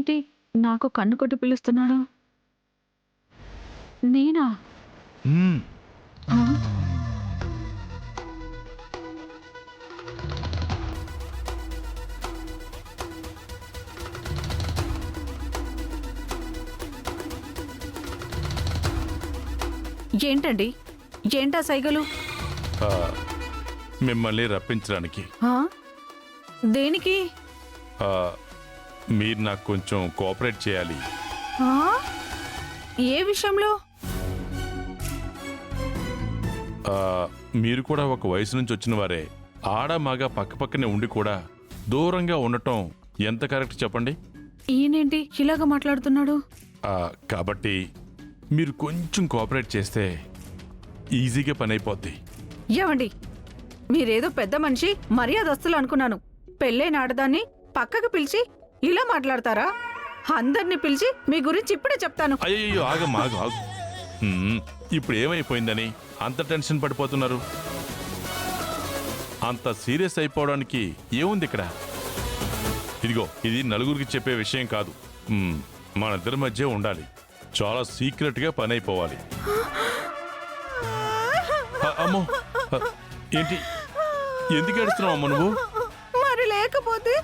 ఏంటి నాకు కన్ను కొట్టి పిలుస్తున్నాడు? నేనా? ఆ? ఏంటండి? ఏంటా సైగలు? ఆ, మిమ్మల్ని రప్పించడానికి. ఆ? దేనికి? ఆ, మీరు నాకు కొంచెం కోఆపరేట్ చేయాలి. ఆ? ఏ విషయంలో? ఆ, మీరు కూడా ఒక వయసు నుంచి వచ్చిన వారే. ఆడ మగ పక్కపక్కనే ఉండి కూడా దూరంగా ఉండటం ఎంత కరెక్ట్ చెప్పండి? ఈయనేంటి ఇలాగ మాట్లాడుతున్నాడు? కాబట్టి మీరు కొంచెం కోఆపరేట్ చేస్తే ఈజీగా పని అయిపోద్ది. ఏమండి, మీరేదో పెద్ద మనిషి మర్యాదస్తులు అనుకున్నాను. పెళ్ళైన ఆడదాన్ని పక్కకు పిలిచి ఇలా మాట్లాడతారా? అందరినీ పిలిచి మీ గురించి ఇప్పుడే చెప్తాను. అయ్యో ఆగమ్మా, ఆగు ఆగు. ఇప్పుడు ఏమైపోయిందని అంత టెన్షన్ పడిపోతున్నారు? అంత సీరియస్ అయిపోవడానికి ఏముంది ఇక్కడ? ఇదిగో, ఇది నలుగురికి చెప్పే విషయం కాదు. మన ఇద్దరి మధ్య ఉండాలి. చాలా సీక్రెట్ గా పని అయిపోవాలి. అమ్మో, ఏంటి? ఎందుకు ఏడుస్తున్నావు అమ్మ నువ్వు? మరి లేకపోతే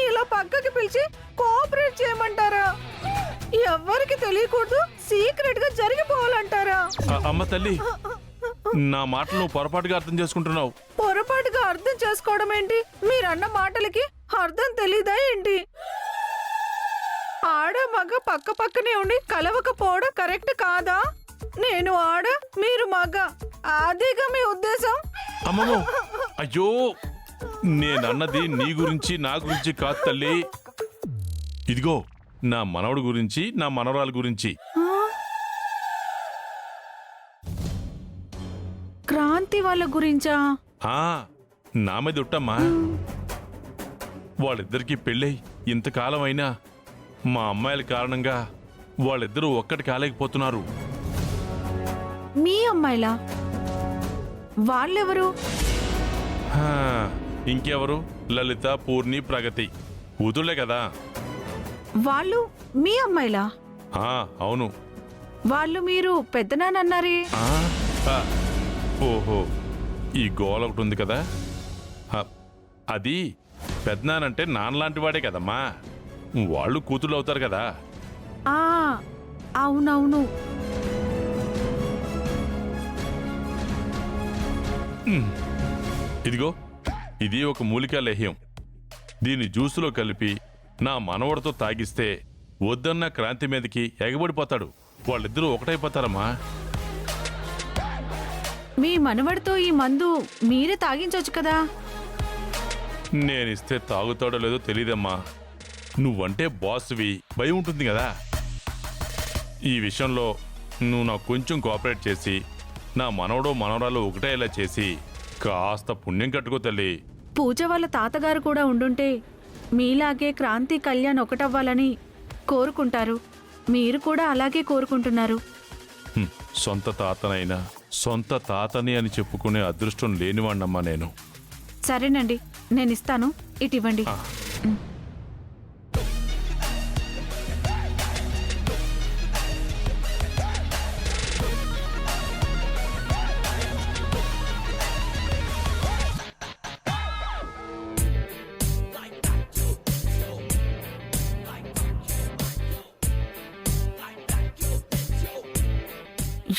ఇలా పక్కకి పిలిచి కోఆపరేట్ చేయమంటారా? ఎవ్వరికి తెలియకూడదు, సీక్రెట్ గా జరిగిపోవాలంటారా? అమ్మ తల్లి, నా మాటలు నువ్వు పొరపాటుగా అర్థం చేసుకుంటున్నావు. పొరపాటుగా అర్థం చేసుకోవడం ఏంటి? మీరన్న మాటలకి అర్థం తెలీదా ఏంటి? ఆడ మగ పక్క పక్కనే ఉండి కలవకపోవడం కరెక్ట్ కాదా? నేను ఆడ, మీరు మగ, అదేగా మీ ఉద్దేశం? అమ్మమ్మో, అయ్యో, నేనన్నది నీ గురించి నా గురించి కాదు తల్లి. ఇదిగో, నా మనవడు గురించి, నా మనవరాలు గురించి. క్రాంతి వాళ్ళ గురించా? నా మీద ఉట్టమ్మా. వాళ్ళిద్దరికీ పెళ్ళై ఇంతకాలం అయినా మా అమ్మాయిల కారణంగా వాళ్ళిద్దరూ ఒక్కటి కాలేకపోతున్నారు. మీ అమ్మాయిలా? వాళ్ళెవరు? ఇంకెవరు? లలిత, పూర్ణి, ప్రగతి కూతుళ్లే కదా. వాళ్ళు మీ అమ్మాయిలా? అవును. వాళ్ళు మీరు పెద్దనాన్నన్నారే? ఓహో, ఈ గోల ఒకటి ఉంది కదా, అది పెద్దనానంటే నాన్నలాంటి వాడే కదమ్మా. వాళ్ళు కూతుళ్ళు అవుతారు కదా. అవునవును. ఇదిగో, ఇది ఒక మూలికా లేహ్యం. దీన్ని జ్యూసులో కలిపి నా మనవడితో తాగిస్తే వద్దన్న క్రాంతి మీదకి ఎగబడిపోతాడు. వాళ్ళిద్దరూ ఒకటైపోతారమ్మా. మీ మనవడితో ఈ మందు మీరే తాగించవచ్చు కదా. నేనిస్తే తాగుతాడో లేదో తెలీదమ్మా. నువ్వంటే బాస్వి, భయం ఉంటుంది కదా. ఈ విషయంలో నువ్వు నాకు కొంచెం కోఆపరేట్ చేసి నా మనవడో మనవరాలు ఒకటేలా చేసి కాస్త పుణ్యం కట్టుకో తల్లి. పూజ వాళ్ళ తాతగారు కూడా ఉండుంటే మీలాగే క్రాంతి కళ్యాణ్ ఒకటవ్వాలని కోరుకుంటారు. మీరు కూడా అలాగే కోరుకుంటున్నారు. సొంత తాతనైనా సొంత తాతని అని చెప్పుకునే అదృష్టం లేనివాణ్ణమ్మా నేను. సరేనండి, నేను ఇస్తాను, ఇటివ్వండి.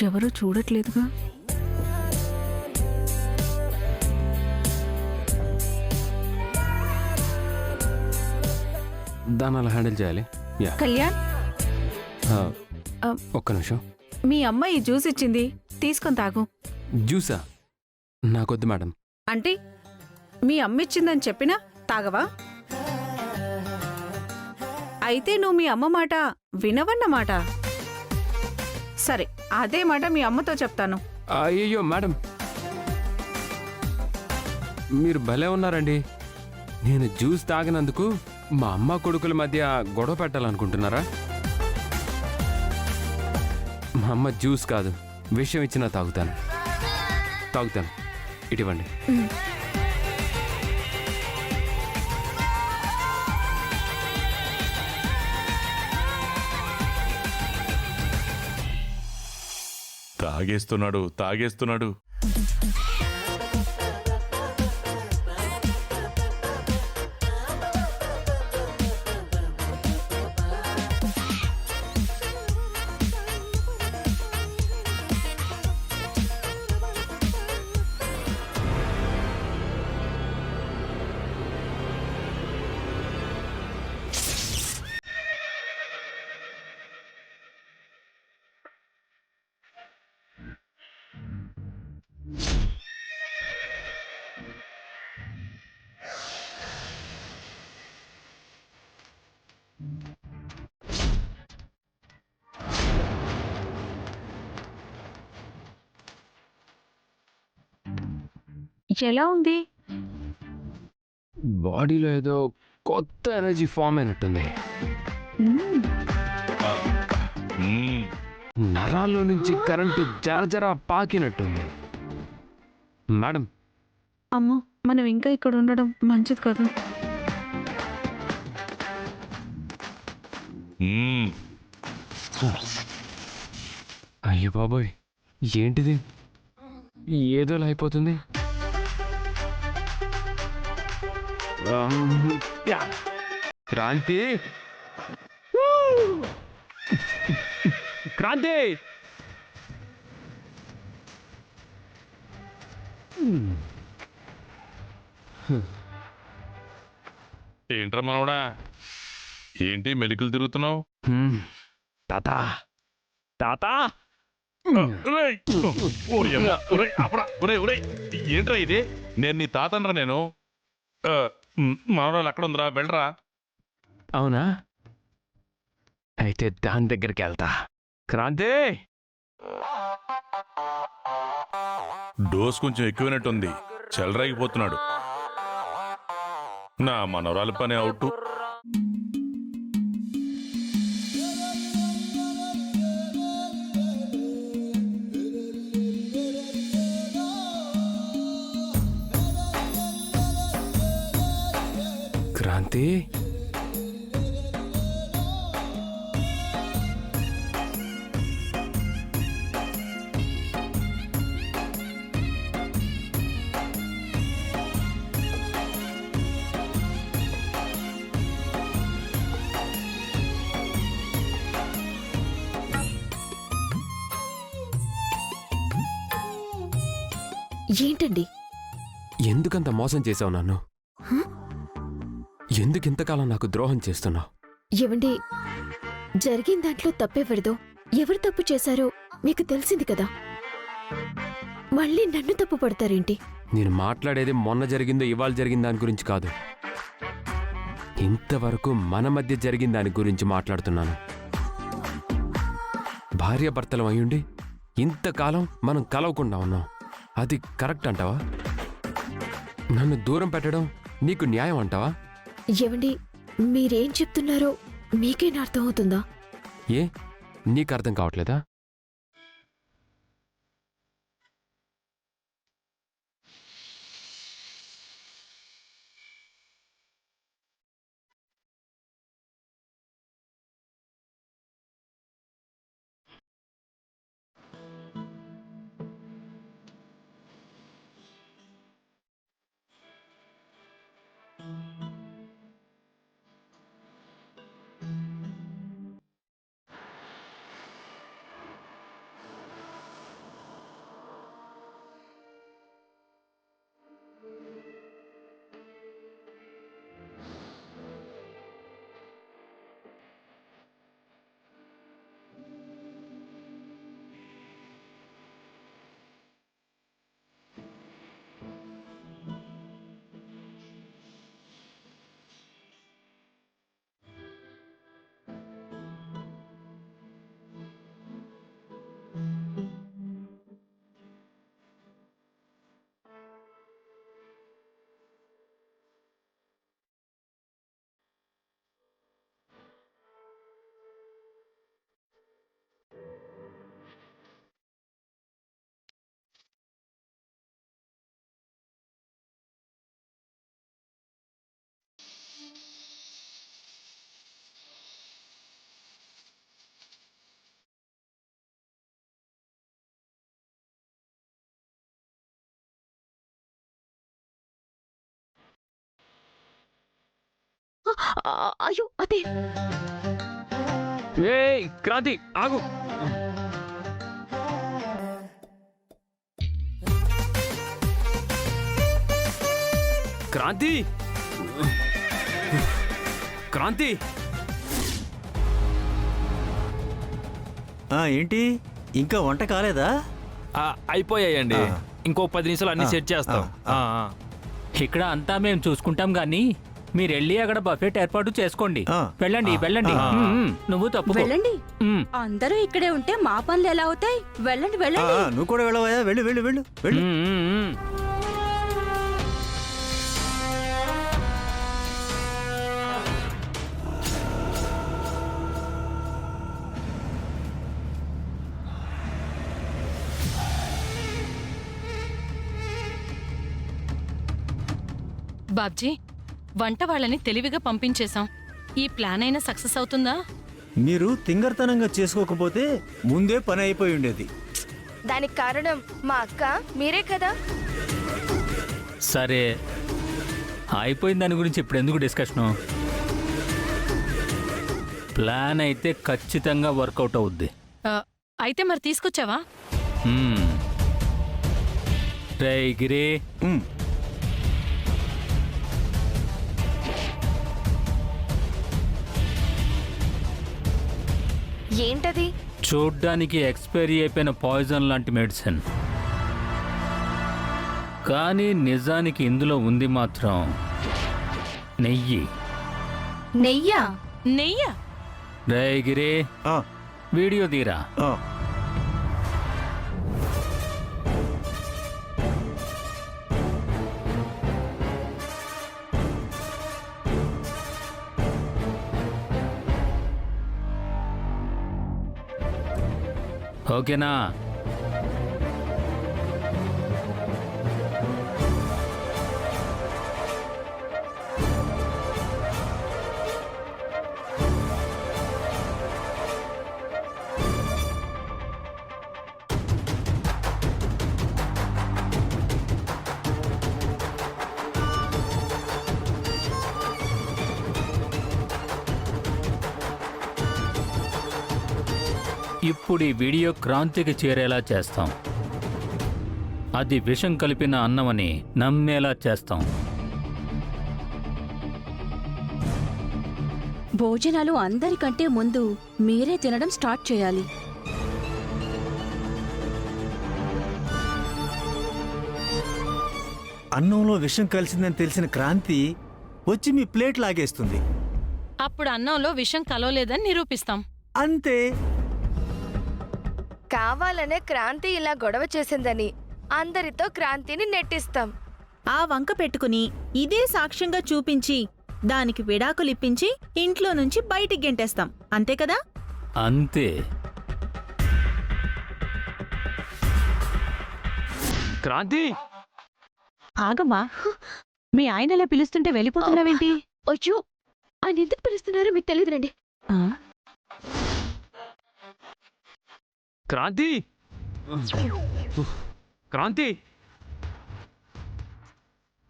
ఎవరూ చూడట్లేదుగా. దాన్ని అలా హ్యాండిల్ చేయాలి. కళ్యాణ్, ఒక్క నిమిషం. మీ అమ్మ ఈ జ్యూస్ ఇచ్చింది, తీసుకొని తాగు. జ్యూసా? నాకొద్దు మేడం. అంటే మీ అమ్మ ఇచ్చిందని చెప్పినా తాగవా? అయితే నువ్వు మీ అమ్మ మాట వినవన్నమాట. సరే, అదే మాట మీ అమ్మతో చెప్తాను. అయ్యో మేడం, మీరు భలే ఉన్నారండి. నేను జ్యూస్ తాగినందుకు మా అమ్మ కొడుకుల మధ్య గొడవ పెట్టాలనుకుంటున్నారా? మా అమ్మ జ్యూస్ కాదు, విషయం ఇచ్చినా తాగుతాను. ఇటివ్వండి. తాగేస్తున్నాడు తాగేస్తున్నాడు. ఎలా ఉంది? బాడీలో ఏదో కొత్త ఎనర్జీ ఫామ్ అయినట్టుంది. మ్మ్. మ్మ్. నరాల్లో నుంచి కరెంటు జర పాకినట్టుంది. మేడం, అమ్మో, మనం ఇంకా ఇక్కడ ఉండడం మంచిది కాదు. మ్మ్. అయ్యో బాబోయ్, ఏంటిది ఏదోలా అయిపోతుంది. క్రాంతి, క్రాంతి! ఏంట్రా మనవడా, ఏంటి మెలికలు తిరుగుతున్నావు? తాతా, తాతా! ఏంట్రా ఇది? నేను నీ తాతనరా నేను. మనవరాలు అక్కడ ఉందిరా, వెళ్ళరా. అవునా? అయితే దాని దగ్గరికి వెళ్తా. క్రాంతి! డోస్ కొంచెం ఎక్కువైనట్టుంది, చెలరేగిపోతున్నాడు. నా మనవరాలి పని అవుట్. క్రాంతి, ఏంటండి? ఎందుకంత మోసం చేసావు నన్ను? ఎందుకు ఇంతకాలం నాకు ద్రోహం చేస్తున్నావు? ఏవండి, జరిగిన దాంట్లో తప్పెవరిదో, ఎవరు తప్పు చేశారో మీకు తెలిసింది కదా. మళ్ళీ నన్ను తప్పు పడతారేంటి? నేను మాట్లాడేది మొన్న జరిగిందో ఇవాళ జరిగిన దాని గురించి కాదు. ఇంతవరకు మన మధ్య జరిగిన దాని గురించి మాట్లాడుతున్నాను. భార్యాభర్తలం అయ్యుండి ఇంతకాలం మనం కలవకుండా ఉన్నాం. అది కరెక్ట్ అంటావా? నన్ను దూరం పెట్టడం నీకు న్యాయం అంటావా? ఏవండి, మీరేం చెప్తున్నారో మీకేనా అర్థం అవుతుందా? ఏ, నీకు అర్థం కావట్లేదా? అయ్యో అదే ఏయ్ క్రాంతి ఆగు. క్రాంతి క్రాంతి ఏంటి ఇంకా వంట కాలేదా? అయిపోయాయండి. ఆ. ఇంకో 10 నిమిషాలు అన్ని ఆ. సెట్ చేస్తాం. ఆ. ఇక్కడ అంతా మేము చూసుకుంటాం గానీ మీరు వెళ్ళి అక్కడ బఫెట్ ఏర్పాటు చేసుకోండి. ఆ. వెళ్ళండి వెళ్ళండి. ఆ. నువ్వు తప్పు వెళ్ళండి. అందరూ ఇక్కడే ఉంటే మా పనులు ఎలా అవుతాయి? వెళ్ళండి వెళ్ళండి. నువ్వు కూడా వెళ్ళవా? వెళ్ళు వెళ్ళు వెళ్ళు వెళ్ళు. బాబ్జీ, వంట వాళ్ళని తెలివిగా పంపించేశాం. ఈ ప్లాన్ అయినా సక్సెస్ అవుతుందా? మీరు తింగర్తనంగా చేసుకోకపోతే ముందే పని అయిపోయి ఉండేది. దానికి కారణం మా అక్క మీరే కదా. సరే, అయిపోయిన దాని గురించి ఇప్పుడు ఎందుకు డిస్కషను? ప్లాన్ అయితే ఖచ్చితంగా వర్కౌట్ అవుద్ది. అయితే మరి తీసుకొచ్చావా? రేయ్ గిరి, ఉమ్. ఏంటది? చూడ్డానికి ఎక్స్పైరీ అయిపోయిన పాయిజన్ లాంటి మెడిసిన్, కానీ నిజానికి ఇందులో ఉంది మాత్రం నెయ్యి. నెయ్యా? నెయ్యా? రేయ్ గిరి, ఆ, వీడియో తీరా. ఆ. ఓకేనా? ఇప్పుడు ఈ వీడియో క్రాంతికి చేరేలా చేస్తాం. అది విషం కలిపిన అన్నమని నమ్మేలా చేస్తాం. భోజనాలు అందరికంటే ముందు మీరే తినడం స్టార్ట్ చేయాలి. అన్నంలో విషం కలిసిందని తెలిసిన క్రాంతి వచ్చి మీ ప్లేట్ లాగేస్తుంది. అప్పుడు అన్నంలో విషం కలవలేదని నిరూపిస్తాం. అంతే. కావాలనే క్రాంతి ఇలా గొడవ చేసిందని అందరితో క్రాంతిని నెట్టిస్తాం. ఆ వంక పెట్టుకుని ఇదే సాక్ష్యంగా చూపించి దానికి విడాకులిప్పించి ఇంట్లో నుంచి బయటికి గెంటేస్తాం. అంతే కదా? అంతే. క్రాంతి ఆగమ్మా, మీ ఆయన ఇలా పిలుస్తుంటే వెళ్ళిపోతున్నావేంటి? అయ్యో ఆయన ఎందుకు పిలుస్తున్నారో మీకు తెలియదురండి. క్రాంతి క్రాంతి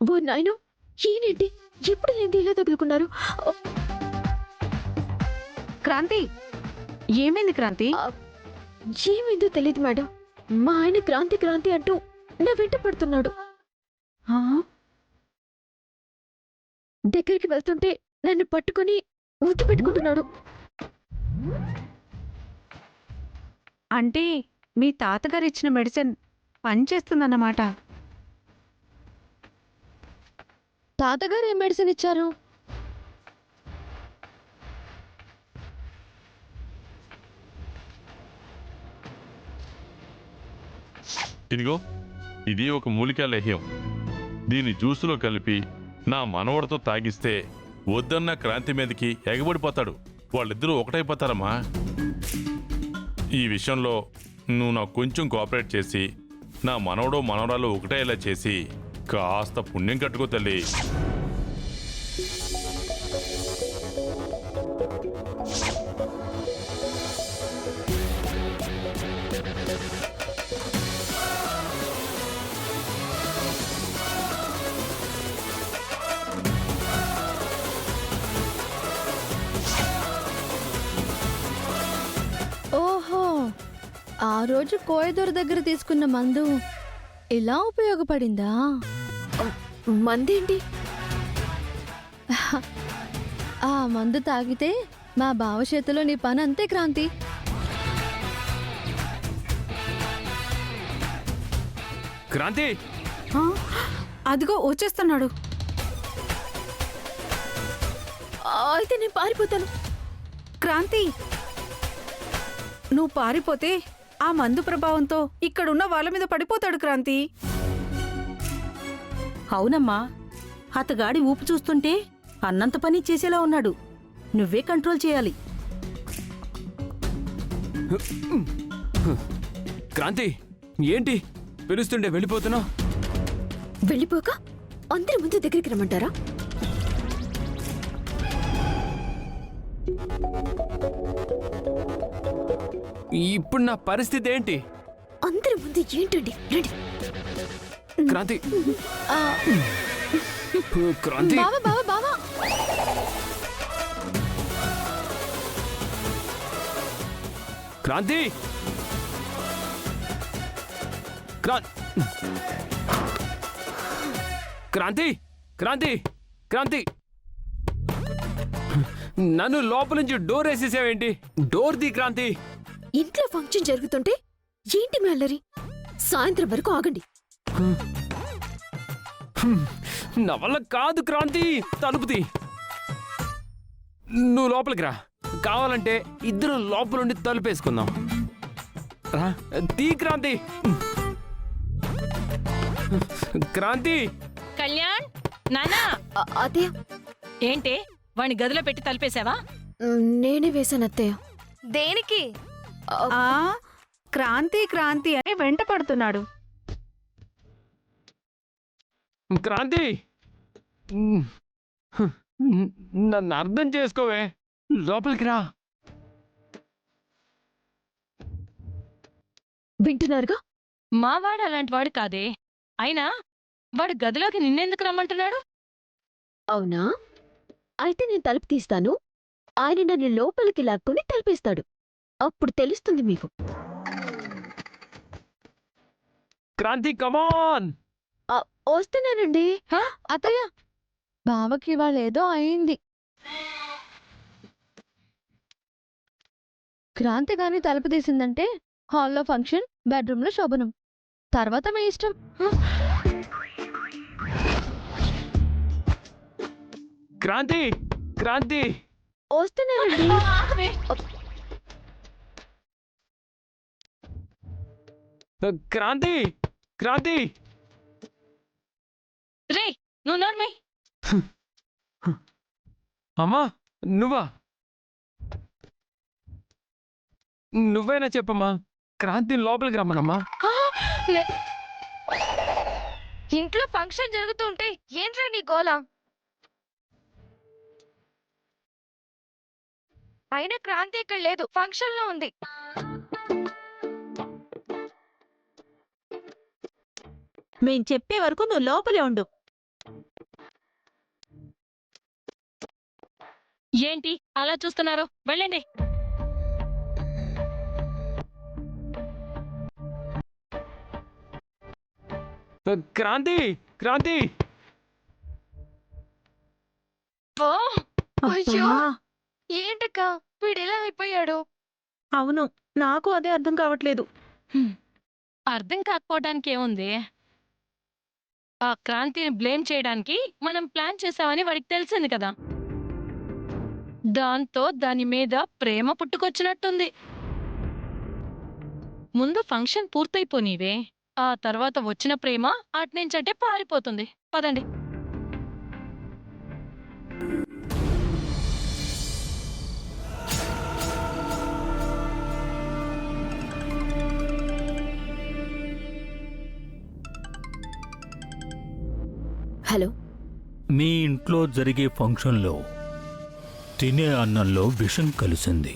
ఓ నాయనో, ఈయనేంటి ఎప్పుడు నేను ఇలా తగులుకున్నారు? క్రాంతి, ఏమైంది క్రాంతి? ఏమైందో తెలియదు మేడం. మా ఆయన క్రాంతి క్రాంతి అంటూ నా వెంట పడుతున్నాడు. దగ్గరికి వెళ్తుంటే నన్ను పట్టుకొని ముద్దు పెట్టుకుంటున్నాడు. అంటే మీ తాతగారు ఇచ్చిన మెడిసిన్ పనిచేస్తుందన్నమాట. తాతగారు ఏం మెడిసిన్ ఇచ్చారు? ఇదిగో, ఇది ఒక మూలికా లేహ్యం. దీన్ని జ్యూసులో కలిపి నా మనవడితో తాగిస్తే వద్దన్న క్రాంతి మీదకి ఎగబడిపోతాడు. వాళ్ళిద్దరూ ఒకటైపోతారమ్మా. ఈ విషయంలో నువ్వు నాకు కొంచెం కోఆపరేట్ చేసి నా మనవడో మనవరాలు ఒకటేలా చేసి కాస్త పుణ్యం కట్టుకో తల్లి. ఆ రోజు కోయదొర దగ్గర తీసుకున్న మందు ఇలా ఉపయోగపడిందా? మందేంటి? ఆ మందు తాగితే మా బావ చేతిలో నీ పని అంతే క్రాంతి. క్రాంతి, ఆ, అదిగో వచ్చేస్తున్నాడు. అయితే నేను పారిపోతాను. క్రాంతి, నువ్వు పారిపోతే ఆ మందు ప్రభావంతో ఇక్కడున్న వాళ్ళ మీద పడిపోతాడు క్రాంతి. అవునమ్మా, అతగాడి ఊపు చూస్తుంటే అన్నంత పని చేసేలా ఉన్నాడు. నువ్వే కంట్రోల్ చేయాలి. క్రాంతి, ఏంటి పిలుస్తుండే వెళ్ళిపోతున్నావు? వెళ్ళిపోక అందరి ముందు దగ్గరికి రమ్మంటారా? ఇప్పుడు నా పరిస్థితి ఏంటి? అందరి ముందు ఏంటండి? రండి. క్రాంతి, క్రాంతి, బావా బావా బావా, క్రాంతి, క్రాంతి, క్రాంతి, క్రాంతి, నన్ను లోపల నుంచి డోర్ వేసేసావేంటి? డోర్ ది క్రాంతి. ఇంట్లో ఫంక్షన్ జరుగుతుంటే ఏంటి మీ అల్లరి? సాయంత్రం వరకు ఆగండి. నా వల్ల కాదు క్రాంతి, తలుపుతి. నువ్వు లోపలికి రా. కావాలంటే ఇద్దరు లోపలుండి తలుపేసుకుందాం. రా, తీ క్రాంతి. క్రాంతి, కళ్యాణ్, నానా, అత్తయ్య, ఏంటే వాణ్ణి గదిలో పెట్టి తలిపేశావా? నేనే వేశాను అత్తయ్య. దేనికి? ఆ క్రాంతి క్రాంతి అని వెంట పడుతున్నాడు. క్రాంతి, నన్ను అర్థం చేసుకోవే. లోపలికి రా. వింటున్నారుగా? మావాడు అలాంటి వాడు కాదే. అయినా వాడు గదిలోకి నిన్నెందుకు రమ్మంటున్నాడు? అవునా? అయితే నేను తలుపు తీస్తాను, ఆయన నన్ను లోపలికి లాక్కుని తలుపేస్తాడు. అప్పుడు తెలుస్తుంది మీకు. క్రాంతి, కమాన్. వస్తున్నానండి. అత్తయ్య, బావకి ఇవాళ ఏదో అయింది. క్రాంతి గాని తలుపు తీసిందంటే హాల్లో ఫంక్షన్, బెడ్రూమ్ లో శోభనం. తర్వాత మీ ఇష్టం. క్రాంతి, క్రాంతి, వస్తున్నానండి. క్రాంతి, క్రాంతి. రే, నువ్వు నోర్మై. అమ్మా, నువ్వా? నువ్వైనా చెప్పమ్మా. క్రాంతి లోపలికి రమ్మనమ్మా. ఇంట్లో ఫంక్షన్ జరుగుతుంటే ఏంట్రా నీ గోలా? అయినా క్రాంతి ఇక్కడ లేదు, ఫంక్షన్ లో ఉంది. మేం చెప్పే వరకు నువ్వు లోపలే ఉండు. ఏంటి అలా చూస్తున్నారు? వెళ్ళండి. క్రాంతి, క్రాంతి. అయ్యో, ఏంటక్క వీడెలా అయిపోయాడు? అవును, నాకు అదే అర్థం కావట్లేదు. అర్థం కాకపోవడానికి ఏముంది? ఆ క్రాంతిని బ్లేమ్ చేయడానికి మనం ప్లాన్ చేసామని వాడికి తెలిసింది కదా. దాంతో దాని మీద ప్రేమ పుట్టుకొచ్చినట్టుంది. ముందు ఫంక్షన్ పూర్తయిపోనీవే, ఆ తర్వాత వచ్చిన ప్రేమ అట్నుంచంటే పారిపోతుంది. పదండి. హలో. మీ ఇంట్లో జరిగే ఫంక్షన్లో తినే అన్నంలో విషం కలిసింది.